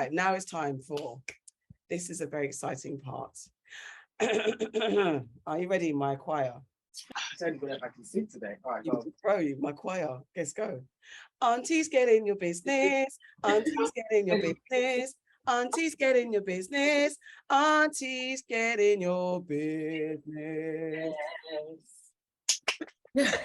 Right, now it's time for, this is a very exciting part. Are you ready, my choir? It's only good if I can sing today. All right, go. Bro, my choir, let's go. Aunties, get in your business. Aunties, get in your business. Aunties, get in your business. Aunties, get in your business. Here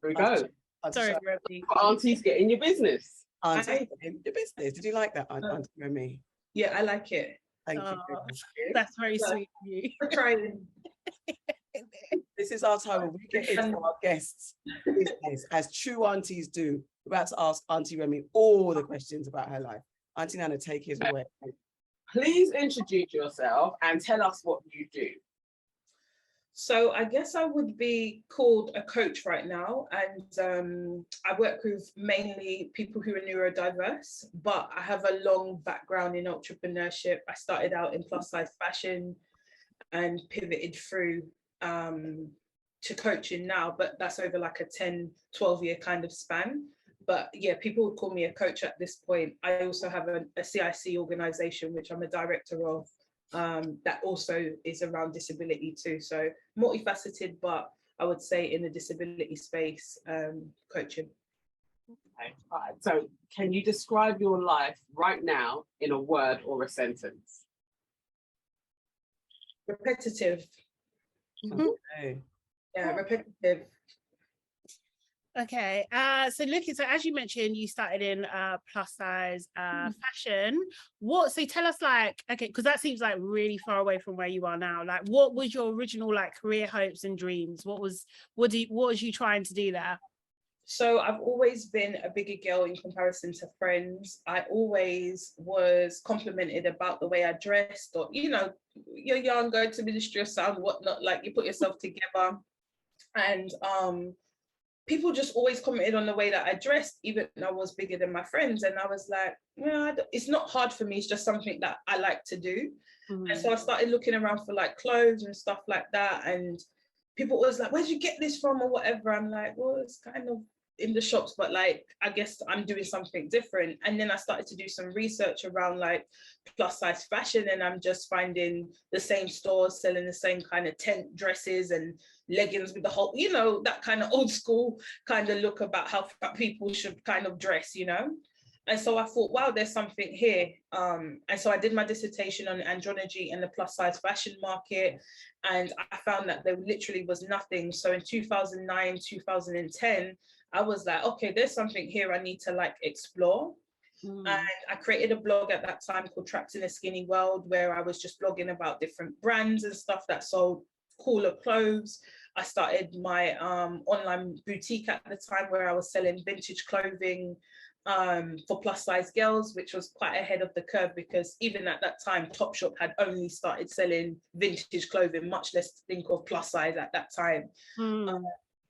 we go. Sorry, Remi. Aunties, get in your business. Aunties, get in your business. Did you like that, Auntie Remi? Yeah, I like it. Thank you. That's very sweet of you. We're trying. This is our time when we get into our guests' business, as true aunties do. We're about to ask Auntie Remi all the questions about her life. Auntie Nana, take it away. Please introduce yourself and tell us what you do. So I guess I would be called a coach right now, and I work with mainly people who are neurodiverse, but I have a long background in entrepreneurship. I started out in plus size fashion and pivoted through to coaching now, but that's over like a 10-12 year kind of span. But yeah, people would call me a coach at this point. I also have a CIC organization, which I'm a director of, that also is around disability too. So multifaceted, but I would say in the disability space, coaching. Okay. All right. So can you describe your life right now in a word or a sentence? Repetitive. Okay. Yeah, repetitive. Okay, so as you mentioned, you started in plus size fashion. So tell us, like, okay, because that seems like really far away from where you are now. Like, what was your original like career hopes and dreams? What was you trying to do there? So I've always been a bigger girl in comparison to friends. I always was complimented about the way I dressed, or, you know, you're young, going to Ministry of Sound, whatnot, like you put yourself together. And people just always commented on the way that I dressed, even though I was bigger than my friends. And I was like, yeah, it's not hard for me. It's just something that I like to do. And so I started looking around for like clothes and stuff like that. And people always like, where'd you get this from or whatever? I'm like, well, it's kind of in the shops, but like, I guess I'm doing something different. And then I started to do some research around like plus size fashion, and I'm just finding the same stores selling the same kind of tent dresses and leggings with the whole, you know, that kind of old school kind of look about how people should kind of dress, you know. And so I thought, wow, there's something here. And so I did my dissertation on androgyny and the plus size fashion market. And I found that there literally was nothing. So in 2009, 2010, I was like, okay, there's something here I need to like explore. And I created a blog at that time called Trapped in a Skinny World, where I was just blogging about different brands and stuff that sold cooler clothes. I started my online boutique at the time where I was selling vintage clothing for plus size girls, which was quite ahead of the curve, because even at that time, Topshop had only started selling vintage clothing, much less think of plus size at that time.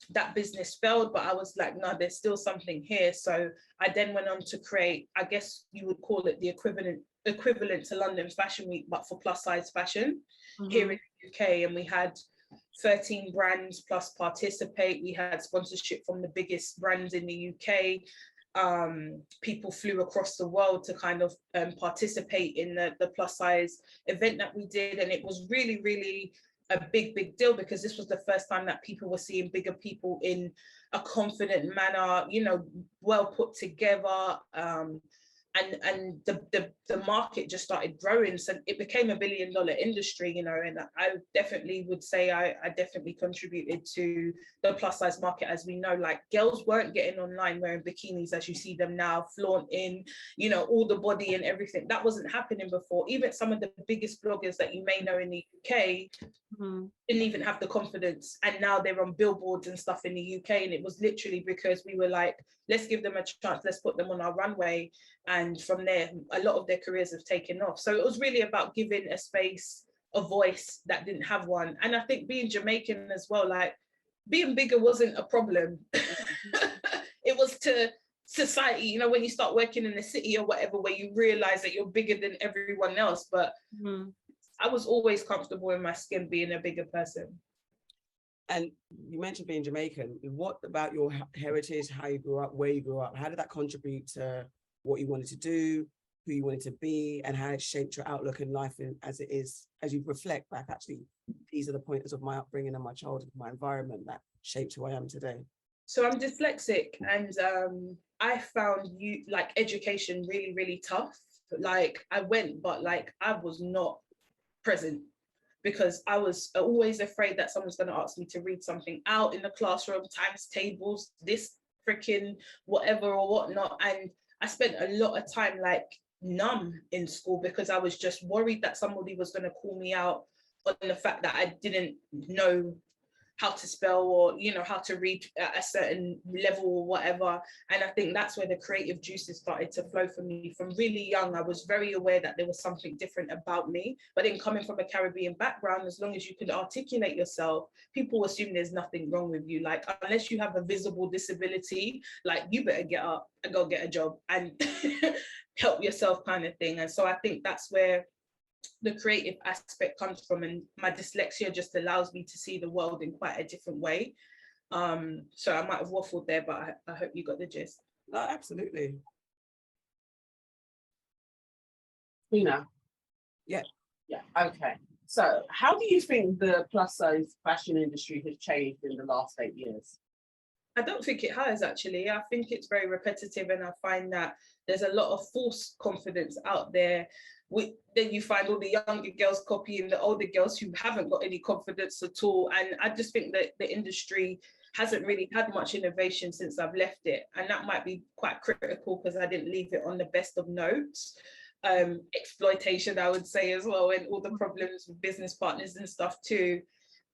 That business failed, but I was like, no, there's still something here. So I then went on to create, I guess you would call it the equivalent to London Fashion Week, but for plus size fashion here in the UK. And we had 13 brands plus participate. We had sponsorship from the biggest brands in the UK. People flew across the world to kind of participate in the plus size event that we did. And it was really, really a big deal, because this was the first time that people were seeing bigger people in a confident manner, you know, well put together. And the market just started growing. So it became $1 billion industry, you know, and I definitely would say I definitely contributed to the plus size market. As we know, like, girls weren't getting online wearing bikinis as you see them now, flaunting, you know, all the body and everything. That wasn't happening before. Even some of the biggest bloggers that you may know in the UK didn't even have the confidence, and now they're on billboards and stuff in the UK. And it was literally because we were like, let's give them a chance, let's put them on our runway. And from there, a lot of their careers have taken off. So it was really about giving a space, a voice that didn't have one. And I think being Jamaican as well, like, being bigger wasn't a problem. It was to society, you know, when you start working in the city or whatever, where you realize that you're bigger than everyone else. But I was always comfortable in my skin being a bigger person. And you mentioned being Jamaican. What about your heritage, how you grew up, where you grew up? How did that contribute to what you wanted to do, who you wanted to be, and how it shaped your outlook in life as it is, as you reflect back, actually, these are the pointers of my upbringing and my childhood, my environment that shaped who I am today. So I'm dyslexic, and I found education really, really tough. Like I went, but like I was not present, because I was always afraid that someone's going to ask me to read something out in the classroom, times tables, this freaking whatever or whatnot. And I spent a lot of time like numb in school, because I was just worried that somebody was going to call me out on the fact that I didn't know how to spell, or how to read at a certain level or whatever. And I think that's where the creative juices started to flow for me. From really young, I was very aware that there was something different about me. But then coming from a Caribbean background, as long as you can articulate yourself, people assume there's nothing wrong with you. Like, unless you have a visible disability, like, you better get up and go get a job and help yourself, kind of thing. And so I think that's where the creative aspect comes from, and my dyslexia just allows me to see the world in quite a different way. So I might have waffled there, but I hope you got the gist. No, absolutely. Tina? Yeah. Okay. So how do you think the plus size fashion industry has changed in the last 8 years? I don't think it has, actually. I think it's very repetitive, and I find that there's a lot of false confidence out there. Then you find all the younger girls copying the older girls who haven't got any confidence at all. And I just think that the industry hasn't really had much innovation since I've left it. And that might be quite critical, because I didn't leave it on the best of notes. Exploitation, I would say, as well, and all the problems with business partners and stuff too.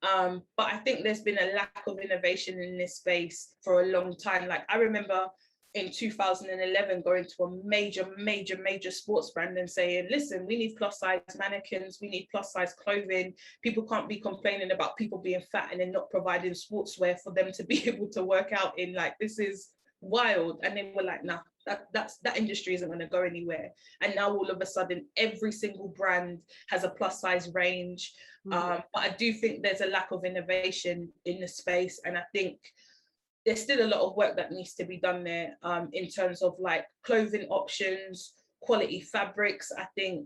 But I think there's been a lack of innovation in this space for a long time. Like, I remember in 2011 going to a major sports brand and saying, listen, we need plus size mannequins, we need plus size clothing. People can't be complaining about people being fat and then not providing sportswear for them to be able to work out in. Like, this is wild. And then we're like, nah, that industry isn't going to go anywhere. And now all of a sudden every single brand has a plus size range. But I do think there's a lack of innovation in the space, and I think there's still a lot of work that needs to be done there, in terms of like clothing options, quality fabrics. I think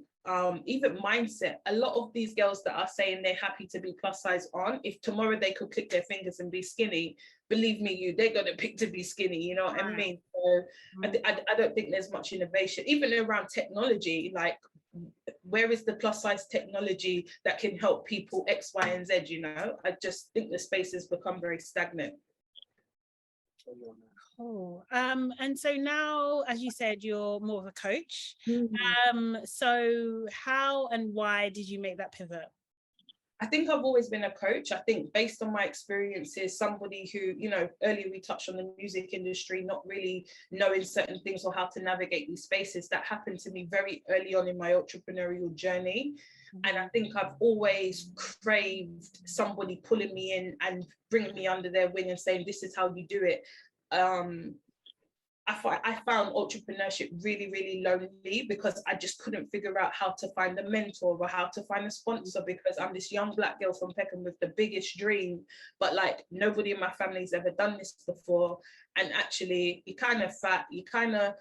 even mindset. A lot of these girls that are saying they're happy to be plus size on, if tomorrow they could click their fingers and be skinny, believe me, they're going to pick to be skinny, you know what I mean? So I don't think there's much innovation, even around technology. Like, where is the plus size technology that can help people X, Y, and Z, you know? I just think the space has become very stagnant. Cool. And so now, as you said, you're more of a coach. So how and why did you make that pivot? I think I've always been a coach. I think based on my experiences, somebody who, earlier we touched on the music industry, not really knowing certain things or how to navigate these spaces, that happened to me very early on in my entrepreneurial journey. And I think I've always craved somebody pulling me in and bringing me under their wing and saying, this is how you do it. I found entrepreneurship really, really lonely, because I just couldn't figure out how to find a mentor or how to find a sponsor, because I'm this young Black girl from Peckham with the biggest dream, but like nobody in my family's ever done this before. And actually, you're kind of fat, you kind of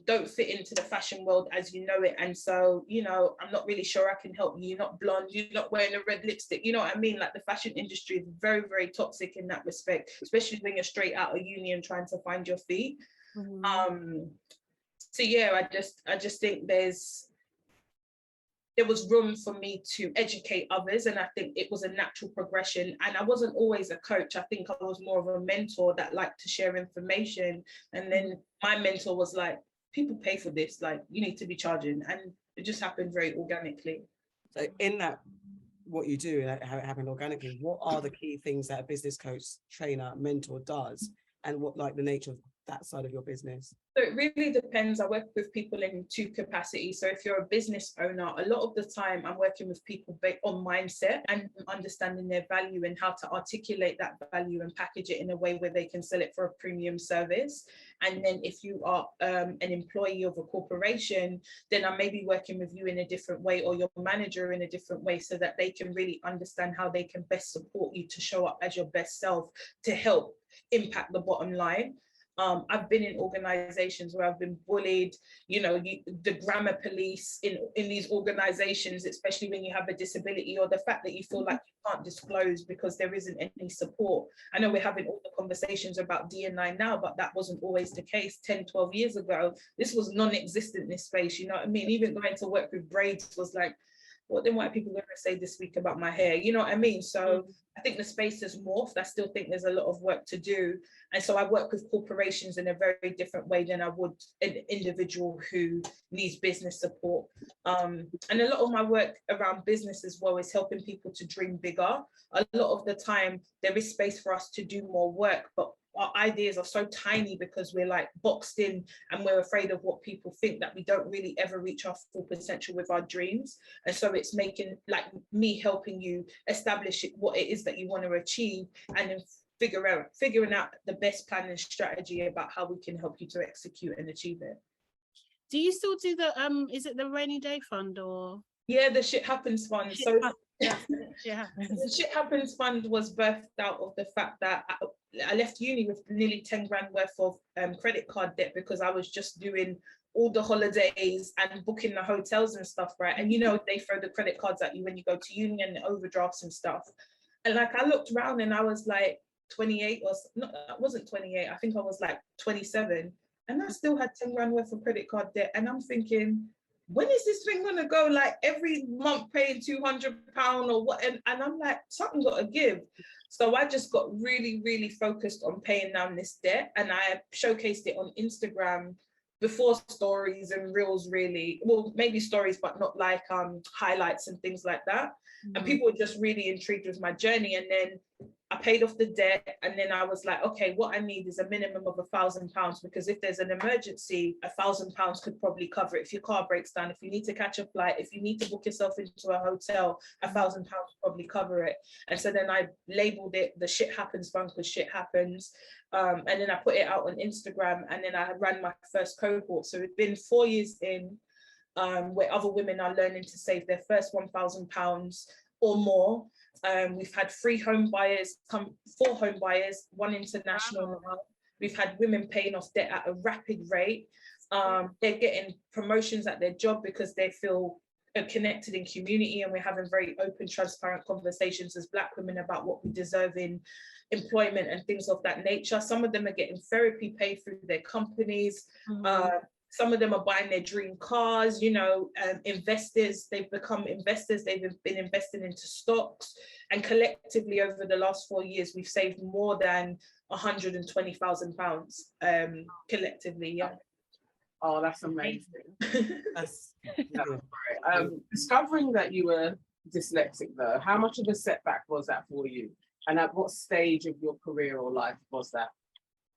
don't fit into the fashion world as you know it. And so, I'm not really sure I can help you. You're not blonde, you're not wearing a red lipstick. You know what I mean? Like, the fashion industry is very, very toxic in that respect, especially when you're straight out of uni and trying to find your feet. So yeah, I just think there was room for me to educate others, and I think it was a natural progression. And I wasn't always a coach. I think I was more of a mentor that liked to share information. And then my mentor was like, people pay for this, like, you need to be charging. And it just happened very organically. So in that, what you do and how it happened organically, what are the key things that a business coach, trainer, mentor does, and what, like, the nature of that side of your business? So it really depends. I work with people in two capacities. So if you're a business owner, a lot of the time I'm working with people on mindset and understanding their value and how to articulate that value and package it in a way where they can sell it for a premium service. And then if you are an employee of a corporation, then I may be working with you in a different way, or your manager in a different way, so that they can really understand how they can best support you to show up as your best self to help impact the bottom line. I've been in organizations where I've been bullied, you know, the grammar police in these organizations, especially when you have a disability, or the fact that you feel like you can't disclose because there isn't any support. I know we're having all the conversations about D&I now, but that wasn't always the case 10, 12 years ago. This was non-existent in this space, you know what I mean? Even going to work with braids was like, what then white people going to say this week about my hair? You know what I mean? So I think the space has morphed. I still think there's a lot of work to do. And so I work with corporations in a very different way than I would an individual who needs business support. And a lot of my work around business as well is helping people to dream bigger. A lot of the time, there is space for us to do more work, but our ideas are so tiny because we're like boxed in and we're afraid of what people think, that we don't really ever reach our full potential with our dreams. And so it's making, like, me helping you establish what it is that you want to achieve, and then figuring out the best plan and strategy about how we can help you to execute and achieve it. Do you still do the is it the rainy day fund, or? Yeah, the Shit Happens Fund. The Shit Happens Fund was birthed out of the fact that I left uni with nearly 10 grand worth of credit card debt, because I was just doing all the holidays and booking the hotels and stuff, right? And you know, they throw the credit cards at you when you go to uni, and the overdrafts and stuff. And like, I looked around and I was like 28, or no, I wasn't 28, I think I was like 27, and I still had 10 grand worth of credit card debt. And I'm thinking, when is this thing gonna go? Like, every month paying £200 or what? And I'm like, something got to give. So I just got really, really focused on paying down this debt, and I showcased it on Instagram before stories and reels, really. Well, maybe stories, but not like highlights and things like that. And people were just really intrigued with my journey. And then I paid off the debt, and then I was like, okay, what I need is a minimum of £1,000, because if there's an emergency, £1,000 could probably cover it. If your car breaks down, if you need to catch a flight, if you need to book yourself into a hotel, £1,000 probably cover it. And so then I labeled it the Shit Happens Fund, because shit happens. And then I put it out on Instagram, and then I ran my first cohort. So it's been 4 years in, where other women are learning to save their first £1,000 or more. We've had 4 home buyers, 1 international. Wow. We've had women paying off debt at a rapid rate. They're getting promotions at their job because they feel connected in community, and we're having very open, transparent conversations as Black women about what we deserve in employment and things of that nature. Some of them are getting therapy paid through their companies. Some of them are buying their dream cars, you know, investors, they've become investors, they've been investing into stocks. And collectively over the last 4 years, we've saved more than £120,000 collectively, yeah. Oh, that's amazing. That's discovering that you were dyslexic though, how much of a setback was that for you? And at what stage of your career or life was that?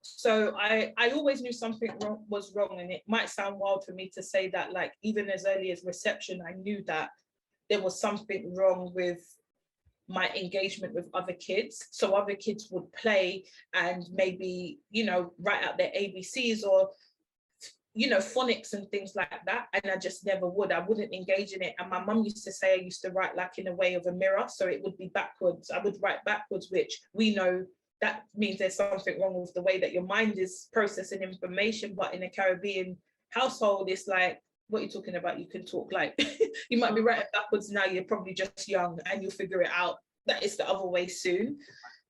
So I always knew something was wrong, and it might sound wild for me to say that, like, even as early as reception, I knew that there was something wrong with my engagement with other kids. So other kids would play and maybe, you know, write out their ABCs or, you know, phonics and things like that. And I just never would. I wouldn't engage in it. And my mum used to say I used to write like in a way of a mirror. So it would be backwards. I would write backwards, which we know that means there's something wrong with the way that your mind is processing information. But in a Caribbean household, it's like, what are you talking about? You can talk like, you might be writing backwards now, you're probably just young and you'll figure it out. That is the other way soon.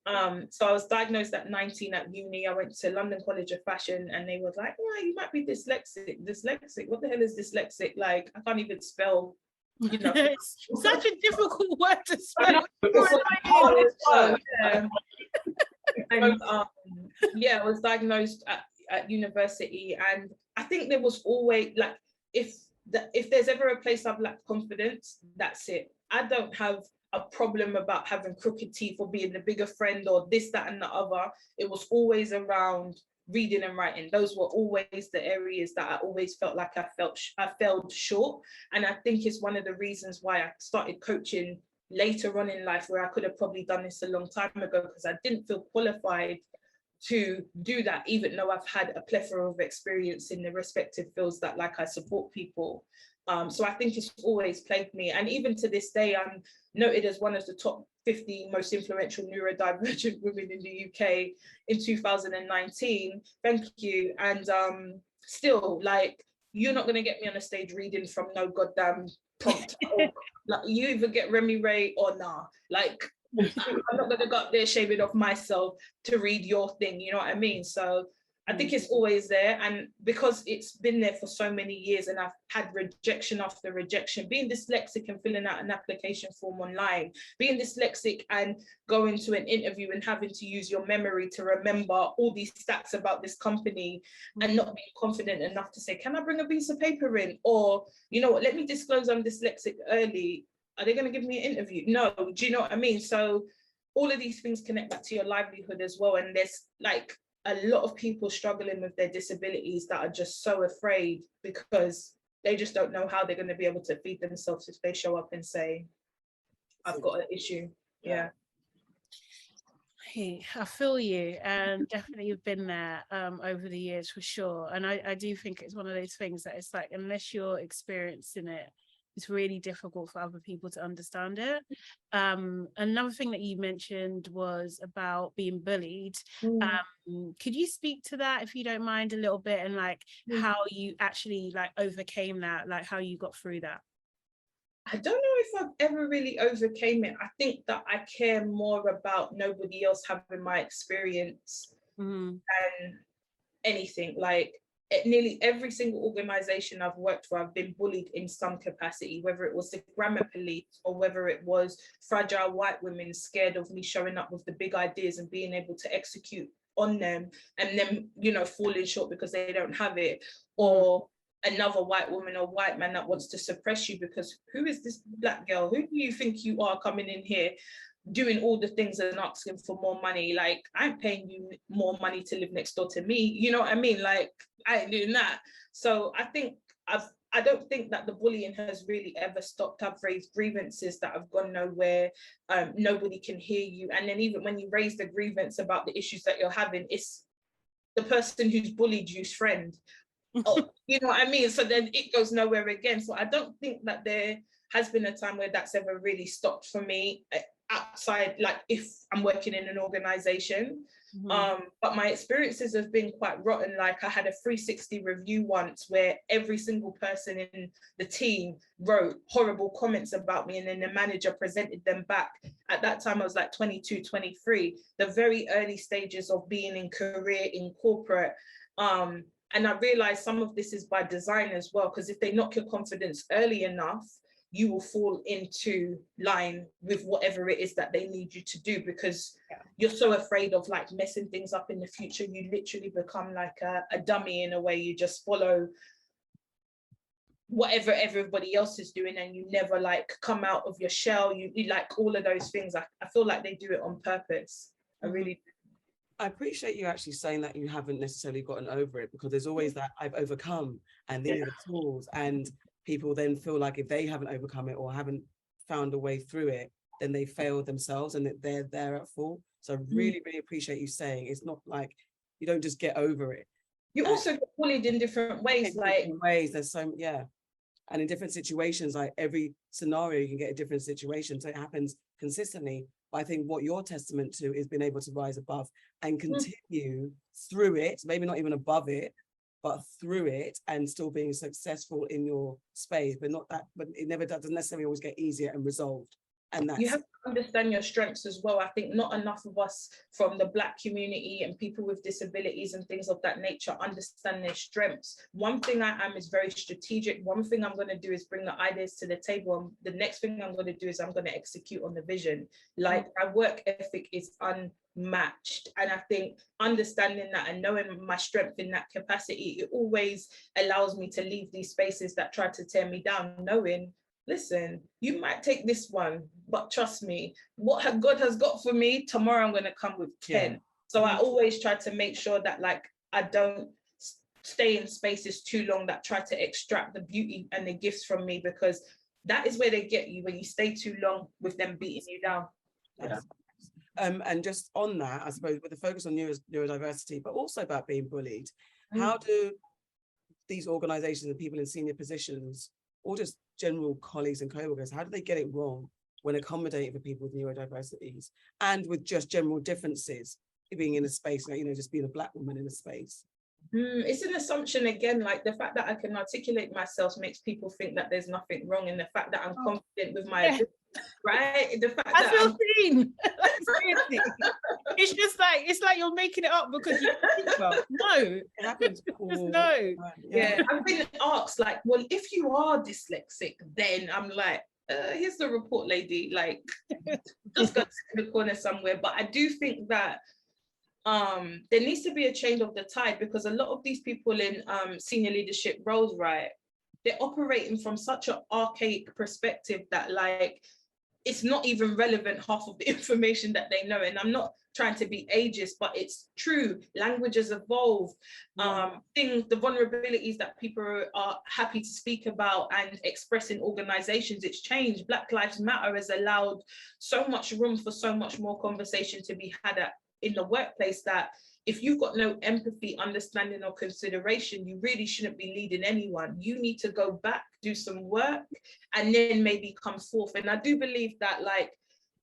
So I was diagnosed at 19 at uni. I went to London College of Fashion and they were like, yeah, you might be dyslexic. Dyslexic, what the hell is dyslexic? Like, I can't even spell, you know. It's such a difficult word to spell. And yeah, I was diagnosed at university, and I think there was always like, if there's ever a place I've lacked confidence, that's it. I don't have a problem about having crooked teeth or being the bigger friend or this, that, and the other. It was always around reading and writing. Those were always the areas that I always felt like I fell short. And I think it's one of the reasons why I started coaching later on in life, where I could have probably done this a long time ago, because I didn't feel qualified to do that, even though I've had a plethora of experience in the respective fields that like I support people. So I think it's always plagued me. And even to this day, I'm noted as one of the top 50 most influential neurodivergent women in the UK in 2019. Thank you. And still, like, you're not going to get me on a stage reading from no goddamn prompt. Like, you either get Remi Ray or nah. Like, I'm not going to go up there shaming off myself to read your thing, you know what I mean? So I think it's always there. And because it's been there for so many years and I've had rejection after rejection, being dyslexic and filling out an application form online, being dyslexic and going to an interview and having to use your memory to remember all these stats about this company and not being confident enough to say, can I bring a piece of paper in? Or, you know what, let me disclose I'm dyslexic early. Are they going to give me an interview? No, do you know what I mean? So all of these things connect back to your livelihood as well. And there's like a lot of people struggling with their disabilities that are just so afraid because they just don't know how they're going to be able to feed themselves if they show up and say, I've got an issue. Yeah. Hey, I feel you, and definitely you've been there over the years for sure. And I do think it's one of those things that it's like, unless you're experiencing it, it's really difficult for other people to understand it. Another thing that you mentioned was about being bullied. Could you speak to that, if you don't mind, a little bit, and like how you actually like overcame that, like how you got through that? I don't know if I've ever really overcame it. I think that I care more about nobody else having my experience than anything. Like, at nearly every single organization I've worked for, I've been bullied in some capacity, whether it was the grammar police or whether it was fragile white women scared of me showing up with the big ideas and being able to execute on them and then, you know, falling short because they don't have it, or another white woman or white man that wants to suppress you because who is this black girl? Who do you think you are coming in here doing all the things and asking for more money? Like, I'm paying you more money to live next door to me, you know what I mean? Like, I ain't doing that. So I think I don't think that the bullying has really ever stopped. I've raised grievances that have gone nowhere. Nobody can hear you. And then even when you raise the grievance about the issues that you're having, it's the person who's bullied you's friend. Oh, you know what I mean? So then it goes nowhere again. So I don't think that there has been a time where that's ever really stopped for me outside, like if I'm working in an organization. But my experiences have been quite rotten. Like, I had a 360 review once where every single person in the team wrote horrible comments about me, and then the manager presented them back. At that time I was like 22, 23, the very early stages of being in career in corporate. And I realized some of this is by design as well, because if they knock your confidence early enough, you will fall into line with whatever it is that they need you to do, because you're so afraid of like messing things up in the future. You literally become like a dummy in a way. You just follow whatever everybody else is doing, and you never like come out of your shell. You like all of those things. I feel like they do it on purpose. I really do. I appreciate you actually saying that you haven't necessarily gotten over it, because there's always that I've overcome and these are the tools, and people then feel like if they haven't overcome it or haven't found a way through it, then they failed themselves and that they're at fault. So I really, really appreciate you saying it's not like you don't just get over it. You also get bullied in different ways. There's so, and in different situations, like every scenario, you can get a different situation. So it happens consistently. But I think what you're testament to is being able to rise above and continue through it, maybe not even above it, but through it, and still being successful in your space, but it never doesn't necessarily always get easier and resolved. And that's, you have to understand your strengths as well. I think not enough of us from the Black community and people with disabilities and things of that nature understand their strengths. One thing I am is very strategic. One thing I'm going to do is bring the ideas to the table. And the next thing I'm going to do is I'm going to execute on the vision. Like, my work ethic is unmatched. And I think understanding that and knowing my strength in that capacity, it always allows me to leave these spaces that try to tear me down, knowing, listen, you might take this one, but trust me, what God has got for me, tomorrow I'm going to come with 10. So I always try to make sure that like I don't stay in spaces too long that try to extract the beauty and the gifts from me, because that is where they get you, when you stay too long with them beating you down. And just on that, I suppose, with the focus on neurodiversity, but also about being bullied, how do these organizations and people in senior positions, or just general colleagues and co-workers, how do they get it wrong when accommodating for people with neurodiversities and with just general differences, being in a space, like, you know, just being a Black woman in a space? It's an assumption again, like the fact that I can articulate myself makes people think that there's nothing wrong, and the fact that I'm confident with my ability, right? The fact I feel seen. Like, seriously. It's like you're making it up because you think so. No, It happens. just no. Yeah, I've been asked, like, well, if you are dyslexic, then I'm like, here's the report, lady, like, just go to the corner somewhere. But I do think that there needs to be a change of the tide, because a lot of these people in senior leadership roles, right, they're operating from such an archaic perspective that, like, it's not even relevant, half of the information that they know. And I'm not trying to be ageist, but it's true. Languages evolve. Things, the vulnerabilities that people are happy to speak about and express in organizations, it's changed. Black Lives Matter has allowed so much room for so much more conversation to be had in the workplace, that if you've got no empathy, understanding, or consideration, you really shouldn't be leading anyone. You need to go back, do some work, and then maybe come forth. And I do believe that, like,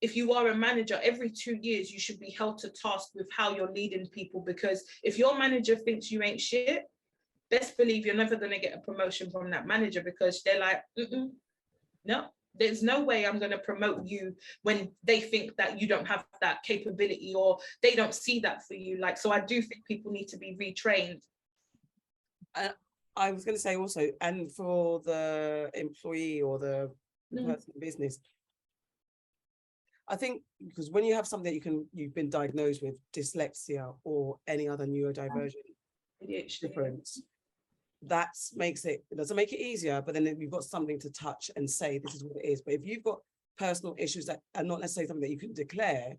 if you are a manager, every 2 years, you should be held to task with how you're leading people, because if your manager thinks you ain't shit, best believe you're never going to get a promotion from that manager, because they're like, no. There's no way I'm going to promote you when they think that you don't have that capability, or they don't see that for you. Like, so I do think people need to be retrained. I was going to say also, and for the employee or the person in business, I think, because when you have something that you've been diagnosed with dyslexia or any other neurodivergent difference, that it doesn't make it easier, but then you've got something to touch and say, this is what it is. But if you've got personal issues that are not necessarily something that you can declare,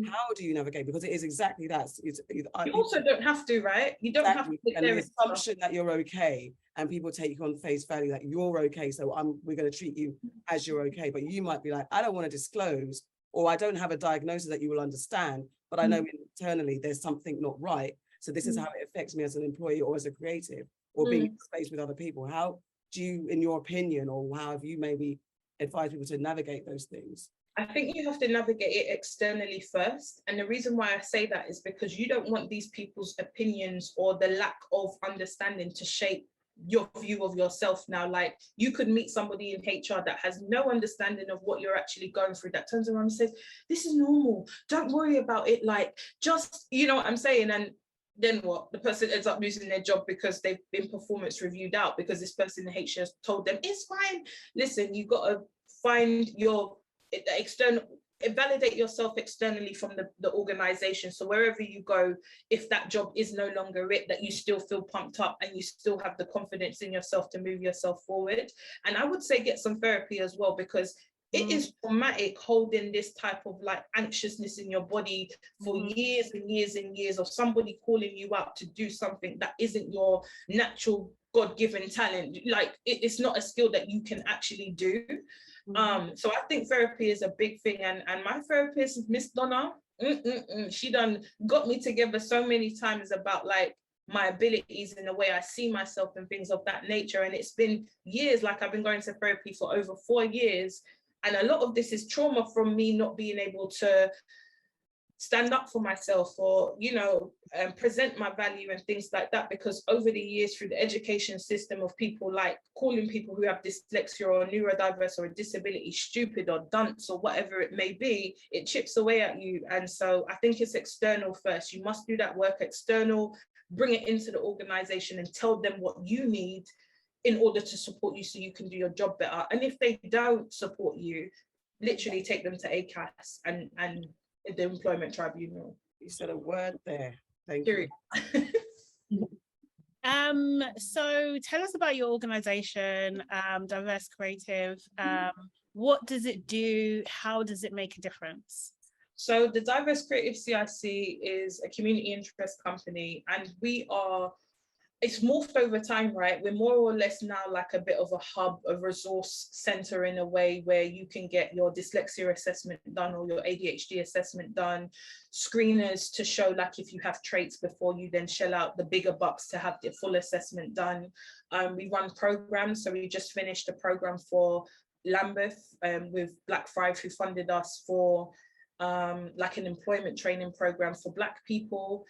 how do you navigate? Because it is exactly that. You also don't have to, right? You don't have to declare. And the assumption that you're okay, and people take you on face value that you're okay, so we're going to treat you as you're okay. But you might be like, I don't want to disclose, or I don't have a diagnosis that you will understand, but I know internally there's something not right. So this is how it affects me as an employee or as a creative, or being in space with other people. How do you, in your opinion, or how have you maybe advised people to navigate those things? I think you have to navigate it externally first. And the reason why I say that is because you don't want these people's opinions or the lack of understanding to shape your view of yourself now. Like, you could meet somebody in HR that has no understanding of what you're actually going through, that turns around and says, this is normal, don't worry about it, like, just, you know what I'm saying? And then what? The person ends up losing their job because they've been performance reviewed out, because this person in HR has told them it's fine. Listen, you got to find your external, validate yourself externally from the organization. So wherever you go, if that job is no longer it, that you still feel pumped up and you still have the confidence in yourself to move yourself forward. And I would say get some therapy as well, because it is traumatic holding this type of like anxiousness in your body for years and years and years, of somebody calling you out to do something that isn't your natural God-given talent. Like, it's not a skill that you can actually do. So I think therapy is a big thing. And my therapist, Miss Donna, she done got me together so many times about like my abilities and the way I see myself and things of that nature. And it's been years, like I've been going to therapy for over 4 years. And a lot of this is trauma from me not being able to stand up for myself, or, you know, present my value and things like that. Because over the years, through the education system of people like calling people who have dyslexia or neurodiverse or a disability stupid or dunce or whatever it may be, it chips away at you. And so I think it's external first. You must do that work external, bring it into the organization and tell them what you need in order to support you so you can do your job better. And if they don't support you, literally take them to ACAS and the employment tribunal. You said a word there. Thank you. So tell us about your organization, Diverse Creative. What does it do? How does it make a difference? So the Diverse Creative CIC is a community interest company, and we are it's morphed over time, right? We're more or less now like a bit of a hub, a resource center in a way where you can get your dyslexia assessment done or your ADHD assessment done, screeners to show like if you have traits before you then shell out the bigger bucks to have the full assessment done. We run programs. So we just finished a program for Lambeth with Black 5, who funded us for like an employment training program for Black people.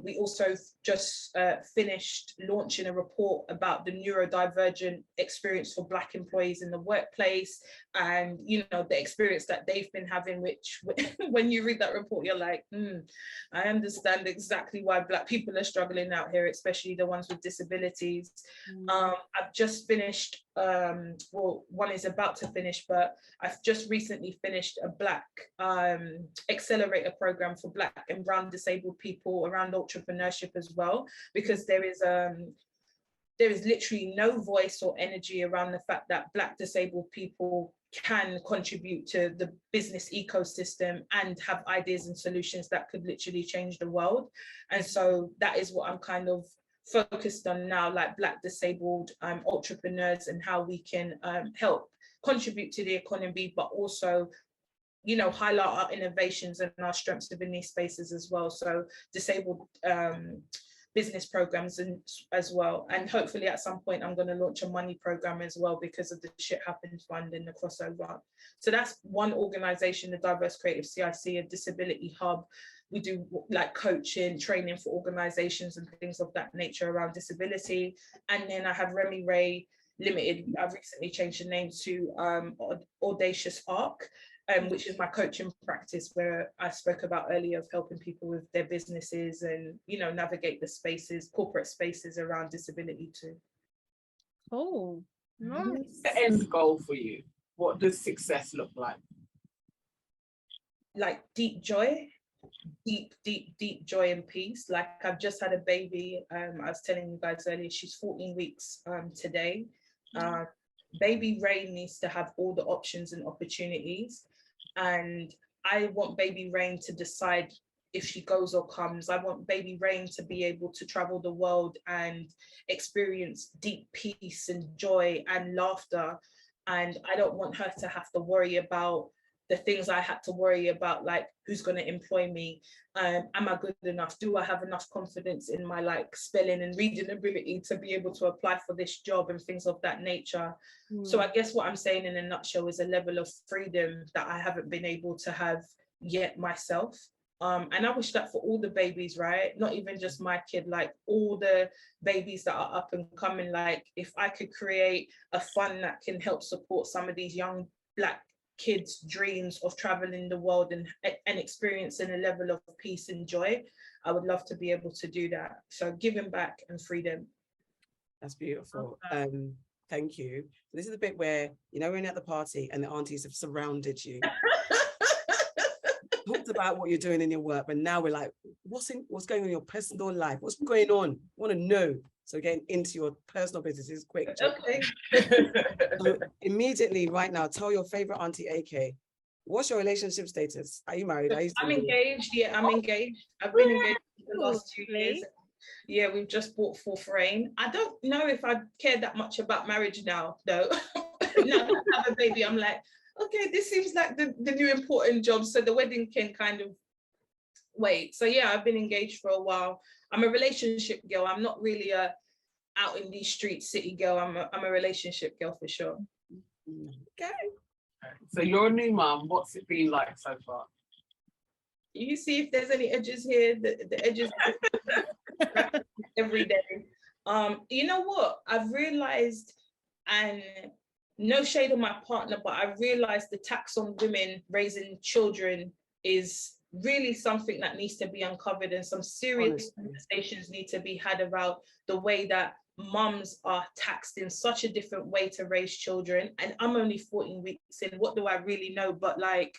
We also just finished launching a report about the neurodivergent experience for Black employees in the workplace, and the experience that they've been having, which when you read that report, you're like, I understand exactly why Black people are struggling out here, especially the ones with disabilities. I've just finished, well, one is about to finish, but I've just recently finished a Black accelerator program for Black and brown disabled people around entrepreneurship as well, because there is literally no voice or energy around the fact that Black disabled people can contribute to the business ecosystem and have ideas and solutions that could literally change the world. And so that is what I'm kind of focused on now, like Black disabled entrepreneurs and how we can help contribute to the economy, but also highlight our innovations and our strengths within these spaces as well. So disabled business programs as well. And hopefully at some point I'm going to launch a money program as well because of the Shit Happens Fund and the crossover. So that's one organization, the Diverse Creative CIC, a disability hub. We do like coaching, training for organizations and things of that nature around disability. And then I have Remi Ray Limited. I've recently changed the name to Audacious Arc, which is my coaching practice, where I spoke about earlier, of helping people with their businesses and navigate the spaces, corporate spaces around disability too. Oh, nice. The end goal for you, what does success look like? Like deep joy, deep joy and peace. Like I've just had a baby. I was telling you guys earlier, she's 14 weeks today. Baby Ray needs to have all the options and opportunities. And I want baby Rain to decide if she goes or comes. I want baby Rain to be able to travel the world and experience deep peace and joy and laughter. And I don't want her to have to worry about the things I had to worry about, like who's going to employ me? Am I good enough? Do I have enough confidence in my like spelling and reading ability to be able to apply for this job and things of that nature? So I guess what I'm saying in a nutshell is a level of freedom that I haven't been able to have yet myself. And I wish that for all the babies, right? Not even just my kid, like all the babies that are up and coming. Like if I could create a fund that can help support some of these young Black kids' dreams of traveling the world and experiencing a level of peace and joy, I would love to be able to do that. So giving back and freedom. That's beautiful. Thank you. This is the bit where we're at the party and the aunties have surrounded you. Talked about what you're doing in your work, but now we're like, what's going on in your personal life? What's going on? I want to know. So getting into your personal businesses quick. Okay. So immediately right now, tell your favorite auntie AK, what's your relationship status? Are you married? I'm engaged. Yeah, I'm engaged. I've been engaged for the last 2 years. Yeah, we've just bought 4th reign. I don't know if I care that much about marriage now, though. Now that I have a baby, I'm like, okay, this seems like the new important job. So the wedding can kind of wait. So yeah, I've been engaged for a while. I'm a relationship girl. I'm not really a out in these streets city girl. I'm a relationship girl for sure. Okay. So you're a new mum. What's it been like so far? You see if there's any edges here. The edges every day. You know what? I've realized, and no shade on my partner, but I've realized the tax on women raising children is really something that needs to be uncovered, and some serious conversations need to be had about the way that mums are taxed in such a different way to raise children. And I'm only 14 weeks in. What do I really know? But like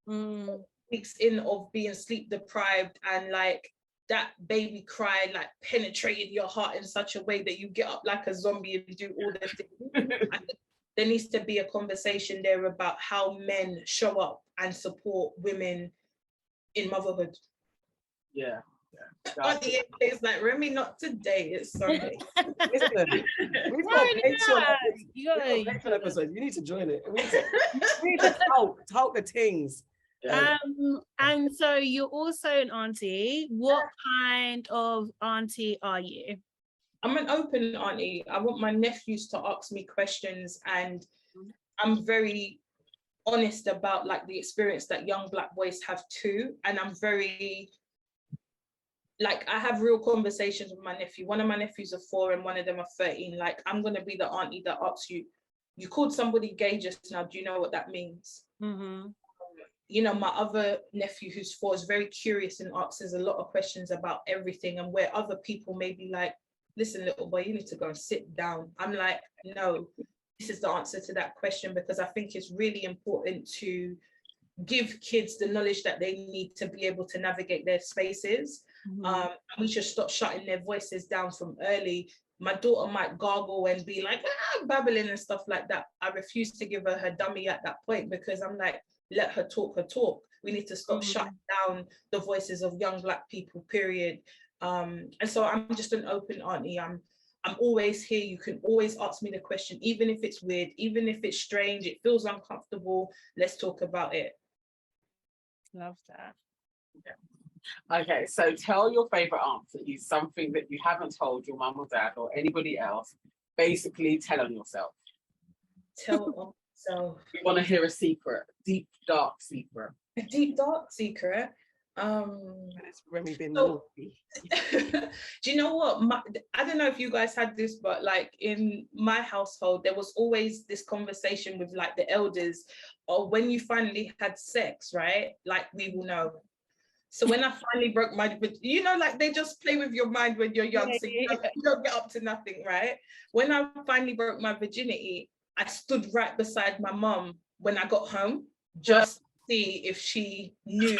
weeks in of being sleep deprived, and like that baby cry like penetrated your heart in such a way that you get up like a zombie and do all the things. There needs to be a conversation there about how men show up and support women in motherhood. Yeah, Auntie it's like, Remi, not today, it's Sunday. Listen, we've got Patreon episodes. You need to join it. We need to talk the things. And so you're also an auntie. What kind of auntie are you? I'm an open auntie. I want my nephews to ask me questions, and I'm very honest about like the experience that young Black boys have too. And I'm very, like, I have real conversations with my nephew. One of my nephews are 4 and one of them are 13. Like, I'm gonna be the auntie that asks you, you called somebody gay just now, do you know what that means? You know, my other nephew who's 4 is very curious and asks a lot of questions about everything, and where other people may be like, listen, little boy, you need to go and sit down. I'm like, no, this is the answer to that question, because I think it's really important to give kids the knowledge that they need to be able to navigate their spaces. And we should stop shutting their voices down from early. My daughter might gargle and be like, babbling and stuff like that. I refuse to give her dummy at that point, because I'm like, let her talk her talk. We need to stop shutting down the voices of young Black people, period. And so I'm just an open auntie. I'm always here. You can always ask me the question, even if it's weird, even if it's strange, it feels uncomfortable. Let's talk about it. Love that. Okay, so tell your favorite auntie something that you haven't told your mum or dad or anybody else. Basically, tell on yourself. Tell on yourself. We want to hear a secret, deep, dark secret. A deep, dark secret. It's Remi being So- naughty. Do you know what? I don't know if you guys had this, but like in my household, there was always this conversation with like the elders, or when you finally had sex, right? Like, we will know. So when I finally broke my, you know, like they just play with your mind when you're young, so you don't get up to nothing, right? When I finally broke my virginity, I stood right beside my mum when I got home, just to see if she knew.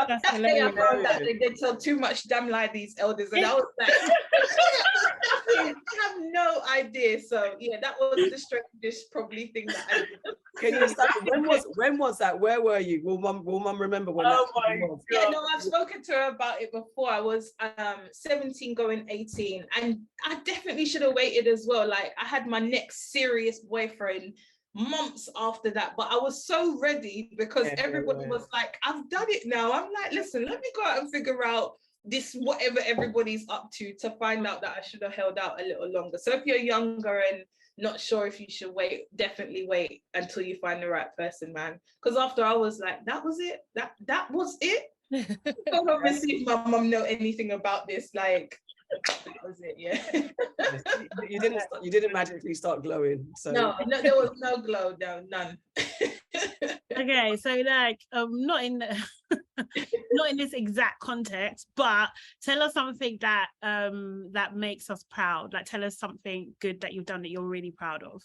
That's That day I hilarious. found that they tell too much damn lie, these elders, and I was like, I have no idea. So yeah, that was the strangest probably thing that I did. Can you start? When was that? Where were you? Will mum remember when that was? Yeah, no, I've spoken to her about it before. I was 17 going 18, and I definitely should have waited as well. Like, I had my next serious boyfriend months after that, but I was so ready because everybody was like, I've done it now. I'm like, listen, let me go out and figure out this, whatever everybody's up to find out that I should have held out a little longer. So if you're younger and not sure if you should wait, definitely wait until you find the right person, man. Because after I was like, that was it? That was it? I don't obviously if my mum know anything about this, like, that was it, yeah. You didn't magically start glowing. So No, there was no glow, no, none. Okay, so like not in this exact context, but tell us something that that makes us proud. Like, tell us something good that you've done that you're really proud of.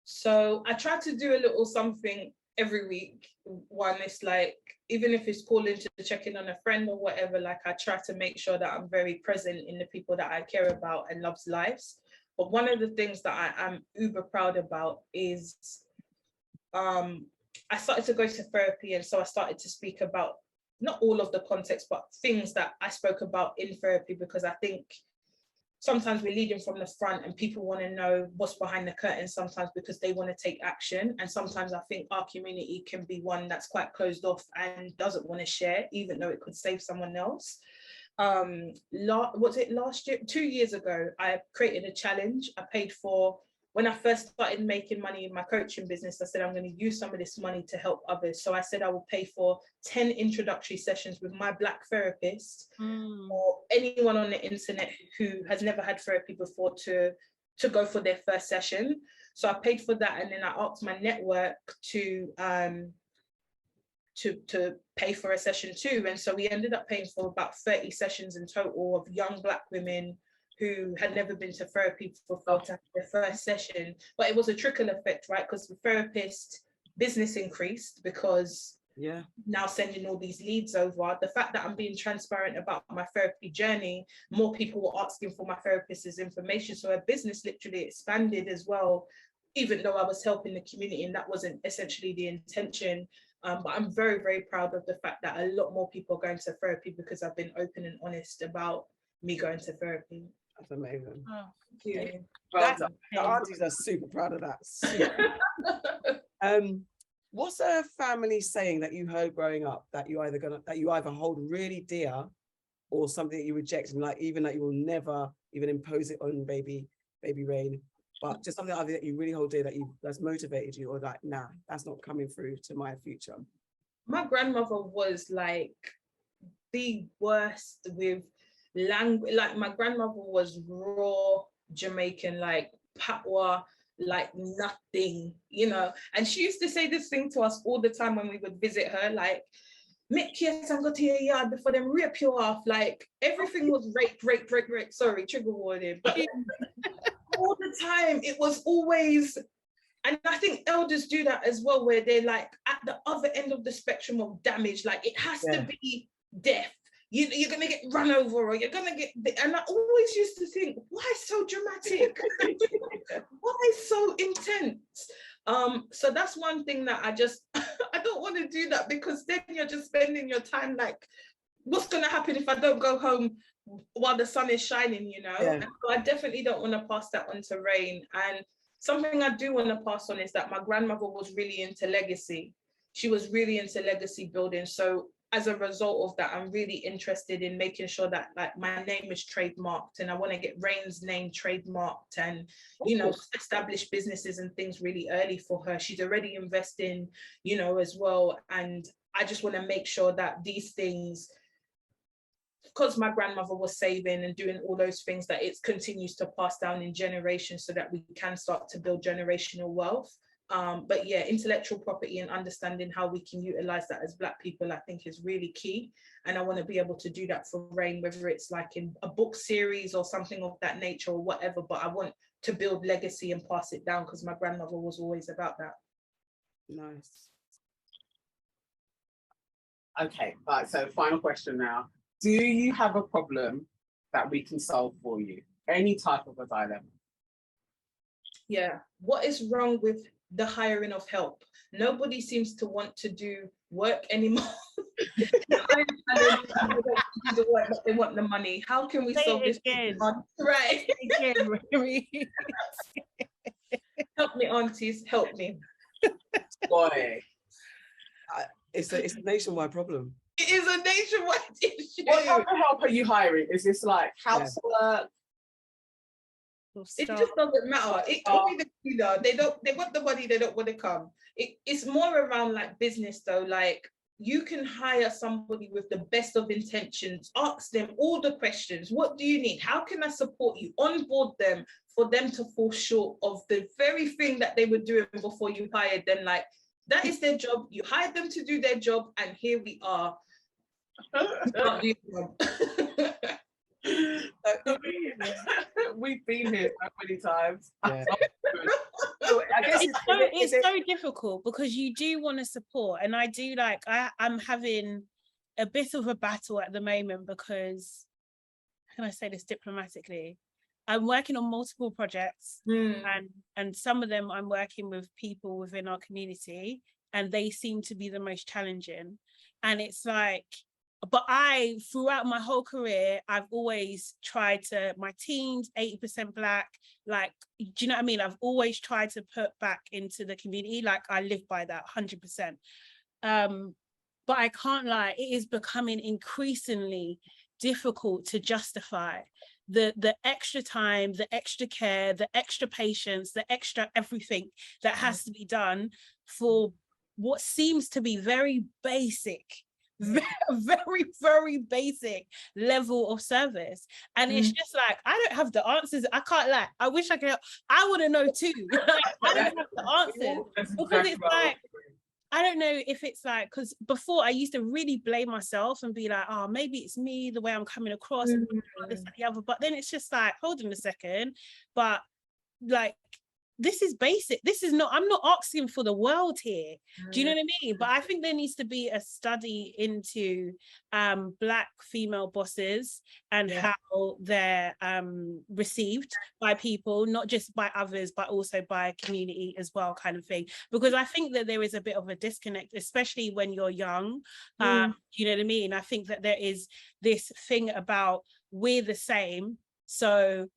So I try to do a little something every week. One is like, even if it's calling to check in on a friend or whatever, like I try to make sure that I'm very present in the people that I care about and love's lives. But one of the things that I am uber proud about is I started to go to therapy, and so I started to speak about not all of the context, but things that I spoke about in therapy, because I think sometimes we're leading from the front and people want to know what's behind the curtain sometimes because they want to take action. And sometimes I think our community can be one that's quite closed off and doesn't want to share, even though it could save someone else. Was it last year? 2 years ago, I created a challenge. I paid for, when I first started making money in my coaching business, I said, I'm going to use some of this money to help others. So I said I will pay for 10 introductory sessions with my Black therapist or anyone on the internet who has never had therapy before to go for their first session. So I paid for that. And then I asked my network to pay for a session too. And so we ended up paying for about 30 sessions in total of young Black women who had never been to therapy before to have their first session. But it was a trickle effect, right? Because the therapist business increased because now sending all these leads over. The fact that I'm being transparent about my therapy journey, more people were asking for my therapist's information. So her business literally expanded as well, even though I was helping the community, and that wasn't essentially the intention. But I'm very, very proud of the fact that a lot more people are going to therapy because I've been open and honest about me going to therapy. That's amazing. Oh, Yeah. Well done. The aunties are super proud of that. What's a family saying that you heard growing up that you either hold really dear, or something that you reject, and like even that you will never even impose it on baby Rain, but just something either that you really hold dear that's motivated you, or like, nah, that's not coming through to my future? My grandmother was like the worst with language. Like my grandmother was raw Jamaican, like patois, like nothing, you know. And she used to say this thing to us all the time when we would visit her, like, make kids and go to your yard before them rip you off. Like everything was rape. Sorry, trigger warning. But all the time it was always, and I think elders do that as well, where they're like at the other end of the spectrum of damage. Like it has to be death. You're gonna get run over, or you're gonna get. And I always used to think, why so dramatic? Why so intense? So that's one thing that I just I don't want to do that, because then you're just spending your time like, what's gonna happen if I don't go home while the sun is shining, you know? And so I definitely don't want to pass that on to Rain. And something I do want to pass on is that my grandmother was really into legacy. She was really into legacy building. So as a result of that, I'm really interested in making sure that like my name is trademarked, and I want to get Rain's name trademarked, and you know, establish businesses and things really early for her. She's already investing, you know, as well. And I just want to make sure that these things, because my grandmother was saving and doing all those things, that it continues to pass down in generations so that we can start to build generational wealth. But yeah, intellectual property and understanding how we can utilize that as Black people, I think is really key. And I want to be able to do that for Rain, whether it's like in a book series or something of that nature or whatever, but I want to build legacy and pass it down, because my grandmother was always about that. Nice. Okay, right, so final question now. Do you have a problem that we can solve for you? Any type of a dilemma? Yeah, what is wrong with the hiring of help? Nobody seems to want to do work anymore. They want the money. How can we solve this? Right. Help me, aunties, help me. Boy. It's a nationwide problem. It is a nationwide issue. What type of help are you hiring? Is this like housework? It just doesn't matter. It could be the cleaner. They want the money, they don't want to come. It's more around like business though. Like you can hire somebody with the best of intentions, ask them all the questions. What do you need? How can I support you? Onboard them for them to fall short of the very thing that they were doing before you hired them. Like that is their job. You hired them to do their job, and here we are. We've been here so many times. Yeah. I guess it's so difficult, because you do want to support, and I do like I'm having a bit of a battle at the moment, because how can I say this diplomatically? I'm working on multiple projects, and some of them I'm working with people within our community, and they seem to be the most challenging. And it's like, but throughout my whole career, I've always tried to, my team's 80% Black, like, do you know what I mean? I've always tried to put back into the community, like I live by that 100%. But I can't lie, it is becoming increasingly difficult to justify the extra time, the extra care, the extra patience, the extra everything that has to be done for what seems to be very basic, very, very basic level of service. And it's just like, I don't have the answers. I can't lie. I wish I could. I want to know too. I don't have the answers, because it's like, I don't know if it's like, because before I used to really blame myself and be like, oh, maybe it's me, the way I'm coming across, this and the other. But then it's just like, hold on a second. But like, this is basic. This is not, I'm not asking for the world here. Do you know what I mean? But I think there needs to be a study into Black female bosses and how they're received by people, not just by others, but also by community as well, kind of thing. Because I think that there is a bit of a disconnect, especially when you're young. You know what I mean? I think that there is this thing about we're the same. So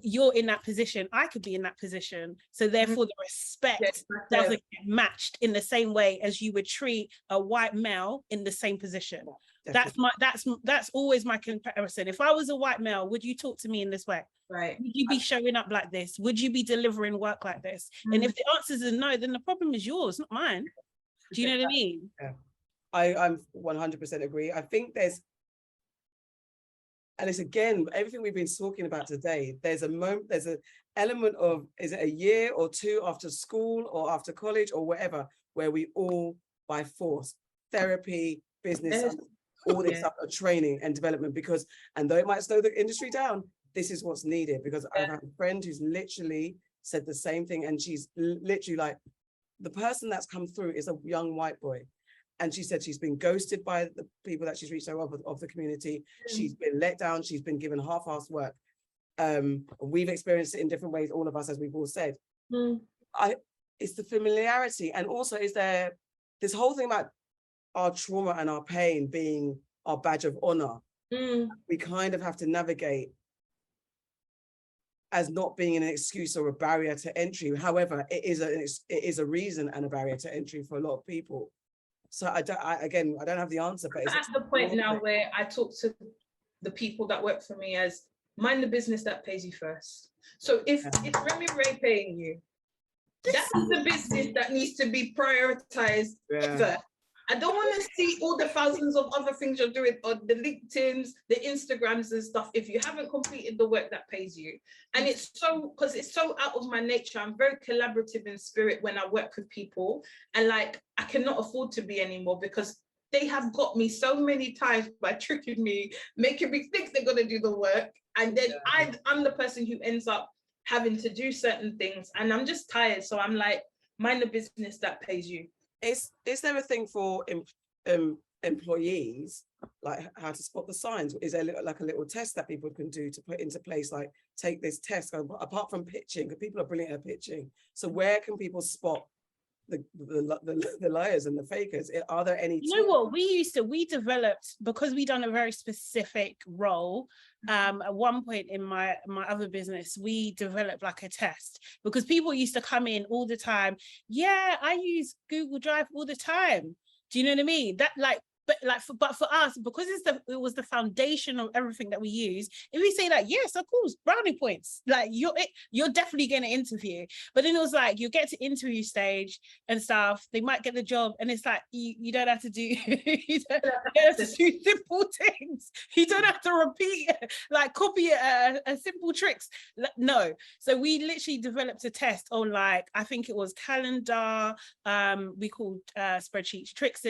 you're in that position, I could be in that position. So therefore the respect doesn't get matched in the same way as you would treat a white male in the same position. That's always my comparison. If I was a white male, would you talk to me in this way? Right. Would you be showing up like this? Would you be delivering work like this? And if the answer is no, then the problem is yours, not mine. Do you know what I mean? Yeah. I'm 100% agree. I think there's, and it's again, everything we've been talking about today, there's an element of, is it a year or two after school or after college or whatever, where we all, by force, therapy, business, all this stuff, training and development, because, and though it might slow the industry down, this is what's needed. Because I've had a friend who's literally said the same thing, and she's literally like, the person that's come through is a young white boy. And she said she's been ghosted by the people that she's reached out of the community. She's been let down. She's been given half-assed work. We've experienced it in different ways, all of us, as we've all said. It's the familiarity. And also, is there this whole thing about our trauma and our pain being our badge of honor? We kind of have to navigate as not being an excuse or a barrier to entry. However, it is a reason and a barrier to entry for a lot of people. So I don't have the answer, but it's at the point now where I talk to the people that work for me as mind the business that pays you first. So if Remi Ray paying you, that's the business that needs to be prioritized first. I don't want to see all the thousands of other things you're doing on the LinkedIns, the Instagrams and stuff, if you haven't completed the work that pays you. And it's so, because it's so out of my nature. I'm very collaborative in spirit when I work with people. And like, I cannot afford to be anymore, because they have got me so many times by tricking me, making me think they're going to do the work. And then I'm the person who ends up having to do certain things. And I'm just tired. So I'm like, mind the business that pays you. Is there a thing for employees, like how to spot the signs? Is there like a little test that people can do to put into place, like take this test, apart from pitching, because people are brilliant at pitching. So where can people spot the liars and the fakers? Are there any you know what we developed, because we done a very specific role at one point in my other business, we developed like a test, because people used to come in all the time, I use Google Drive all the time, do you know what I mean? That like, but for us, because it was the foundation of everything that we use, if we say that, yes, of course, brownie points, like you're definitely getting an interview. But then it was like, you get to interview stage and stuff, they might get the job, and it's like, you don't have to do you don't have to do simple things, you don't have to repeat, like copy a simple tricks, no. So we literally developed a test on, like, I think it was calendar, we called spreadsheet tricks,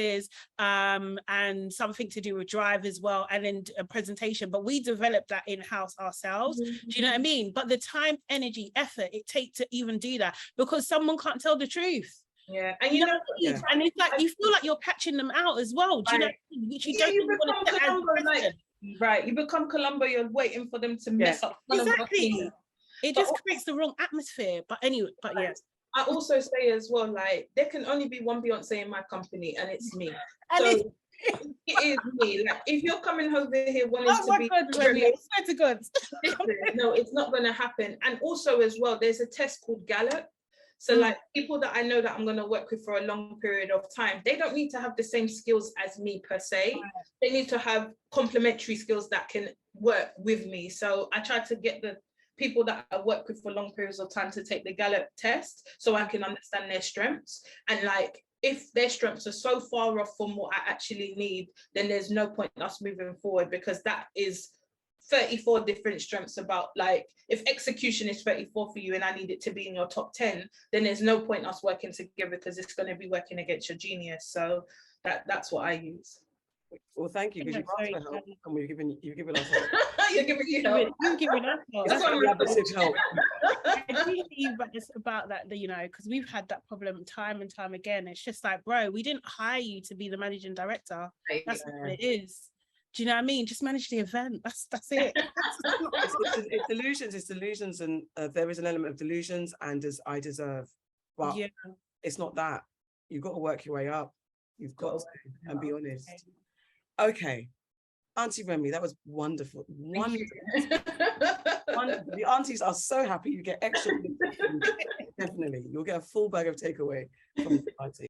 and something to do with Drive as well, and then a presentation. But we developed that in-house ourselves. Do you know what I mean? But the time, energy, effort it takes to even do that, because someone can't tell the truth. Yeah, and you know, and it's like you feel like you're patching them out as well. Do you know? Which you don't want to Columbo, right? You become Columbo. You're waiting for them to mess up. Exactly. It just creates the wrong atmosphere. But anyway, I also say as well, like, there can only be one Beyonce in my company, and it's me. And so it is me. Like, if you're coming over here wanting to be, God, Remi, I swear to God. no, it's not going to happen. And also as well, there's a test called Gallup. So like, people that I know that I'm going to work with for a long period of time, they don't need to have the same skills as me per se. They need to have complementary skills that can work with me. So I try to get the people that I work with for long periods of time to take the Gallup test, so I can understand their strengths. And like, if their strengths are so far off from what I actually need, then there's no point in us moving forward, because that is 34 different strengths. About, like, if execution is 34 for you and I need it to be in your top 10, then there's no point in us working together, because it's going to be working against your genius. So that's what I use. Well, thank you, because That's you've asked very for help kind. and you've given us help. You're giving you help. You're giving us help. That's Sorry. collaborative help. I do think that it's about that, you know, because we've had that problem time and time again. It's just like, bro, we didn't hire you to be the managing director. That's what it is. Do you know what I mean? Just manage the event. That's it. It's delusions, and there is an element of delusions and as I deserve. But Yeah. it's not that. You've got to work your way up. You've got to, and be honest. Okay. Okay. Auntie Remi, that was wonderful. Thank you. Wonderful. The aunties are so happy you get extra. Definitely. You'll get a full bag of takeaway from the party.